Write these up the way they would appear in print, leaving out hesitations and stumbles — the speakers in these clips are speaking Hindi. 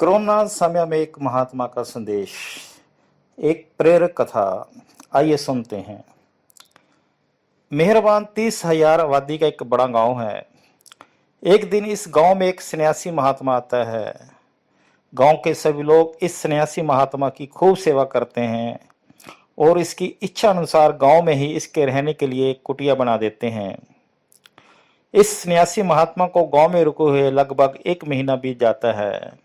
कोरोना समय में एक महात्मा का संदेश, एक प्रेरक कथा। आइए सुनते हैं। मेहरबान 30,000 आबादी का एक बड़ा गांव है। एक दिन इस गांव में एक सन्यासी महात्मा आता है। गांव के सभी लोग इस सन्यासी महात्मा की खूब सेवा करते हैं और इसकी इच्छा अनुसार गांव में ही इसके रहने के लिए एक कुटिया बना देते हैं। इस सन्यासी महात्मा को गांव में रुके हुए लगभग 1 महीना बीत जाता है।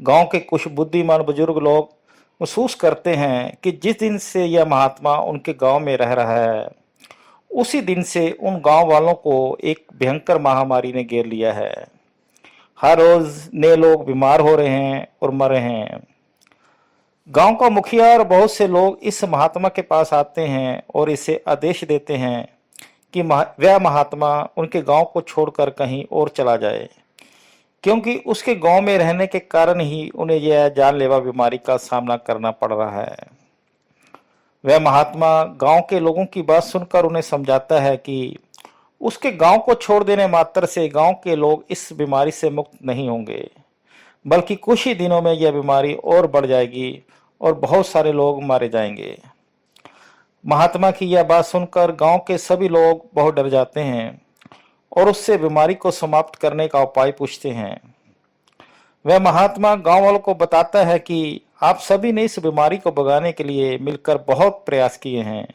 गांव के कुछ बुद्धिमान बुजुर्ग लोग महसूस करते हैं कि जिस दिन से यह महात्मा उनके गांव में रह रहा है, उसी दिन से उन गांव वालों को एक भयंकर महामारी ने घेर लिया है। हर रोज नए लोग बीमार हो रहे हैं और मर रहे हैं। गांव का मुखिया और बहुत से लोग इस महात्मा के पास आते हैं और इसे आदेश देते हैं कि वह महात्मा उनके गांव को छोड़कर कहीं और चला जाए, क्योंकि उसके गांव में रहने के कारण ही उन्हें यह जानलेवा बीमारी का सामना करना पड़ रहा है। वह महात्मा गांव के लोगों की बात सुनकर उन्हें समझाता है कि उसके गांव को छोड़ देने मात्र से गांव के लोग इस बीमारी से मुक्त नहीं होंगे, बल्कि कुछ ही दिनों में यह बीमारी और बढ़ जाएगी और बहुत सारे लोग मारे जाएंगे। महात्मा की यह बात सुनकर गांव के सभी लोग बहुत डर जाते हैं और उससे बीमारी को समाप्त करने का उपाय पूछते हैं। वह महात्मा गांव वालों को बताता है कि आप सभी ने इस बीमारी को भगाने के लिए मिलकर बहुत प्रयास किए हैं।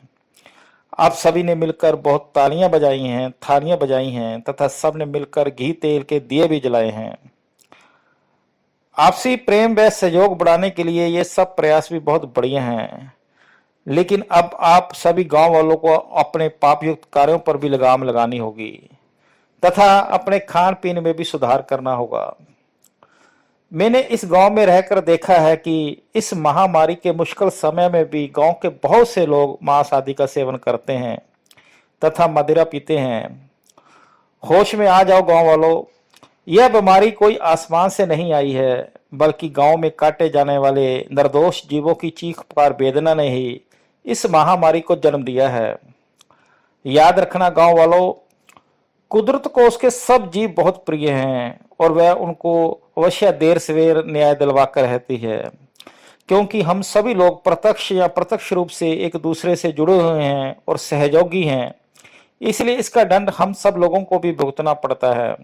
आप सभी ने मिलकर बहुत तालियां बजाई हैं, थालियां बजाई हैं तथा सब ने मिलकर घी तेल के दिए भी जलाए हैं। आपसी प्रेम व सहयोग बढ़ाने के लिए ये सब प्रयास भी बहुत बढ़िया हैं, लेकिन अब आप सभी गांव वालों को अपने पापयुक्त कार्यों पर भी लगाम लगानी होगी तथा अपने खान पीन में भी सुधार करना होगा। मैंने इस गांव में रहकर देखा है कि इस महामारी के मुश्किल समय में भी गांव के बहुत से लोग मांस आदि का सेवन करते हैं तथा मदिरा पीते हैं। होश में आ जाओ गांव वालों, यह बीमारी कोई आसमान से नहीं आई है, बल्कि गांव में काटे जाने वाले निर्दोष जीवों की चीख पुकार वेदना ने ही इस महामारी को जन्म दिया है। याद रखना गांव वालों, कुदरत को उसके सब जीव बहुत प्रिय हैं और वह उनको अवश्य देर सवेर न्याय दिलवा कर रहती है, क्योंकि हम सभी लोग प्रत्यक्ष या प्रत्यक्ष रूप से एक दूसरे से जुड़े हुए हैं और सहयोगी हैं, इसलिए इसका दंड हम सब लोगों को भी भुगतना पड़ता है।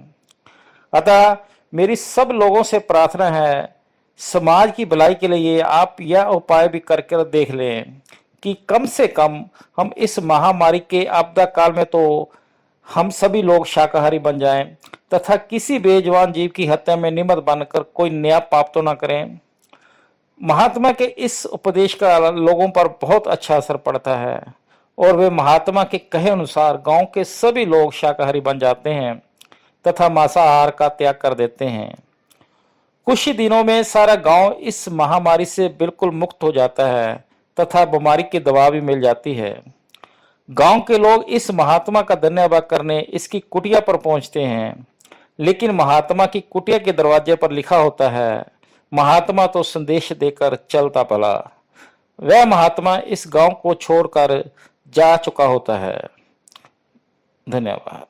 अतः मेरी सब लोगों से प्रार्थना है, समाज की भलाई के लिए आप यह उपाय भी करके देख लें कि कम से कम हम इस महामारी के आपदा काल में तो हम सभी लोग शाकाहारी बन जाएं तथा किसी बेजुबान जीव की हत्या में निमित्त बनकर कोई नया पाप तो न करें। महात्मा के इस उपदेश का लोगों पर बहुत अच्छा असर पड़ता है और वे महात्मा के कहे अनुसार गांव के सभी लोग शाकाहारी बन जाते हैं तथा मांसाहार का त्याग कर देते हैं। कुछ ही दिनों में सारा गांव इस महामारी से बिल्कुल मुक्त हो जाता है तथा बीमारी की दवा भी मिल जाती है। गांव के लोग इस महात्मा का धन्यवाद करने इसकी कुटिया पर पहुंचते हैं, लेकिन महात्मा की कुटिया के दरवाजे पर लिखा होता है, महात्मा तो संदेश देकर चलता भला। वह महात्मा इस गांव को छोड़कर जा चुका होता है। धन्यवाद।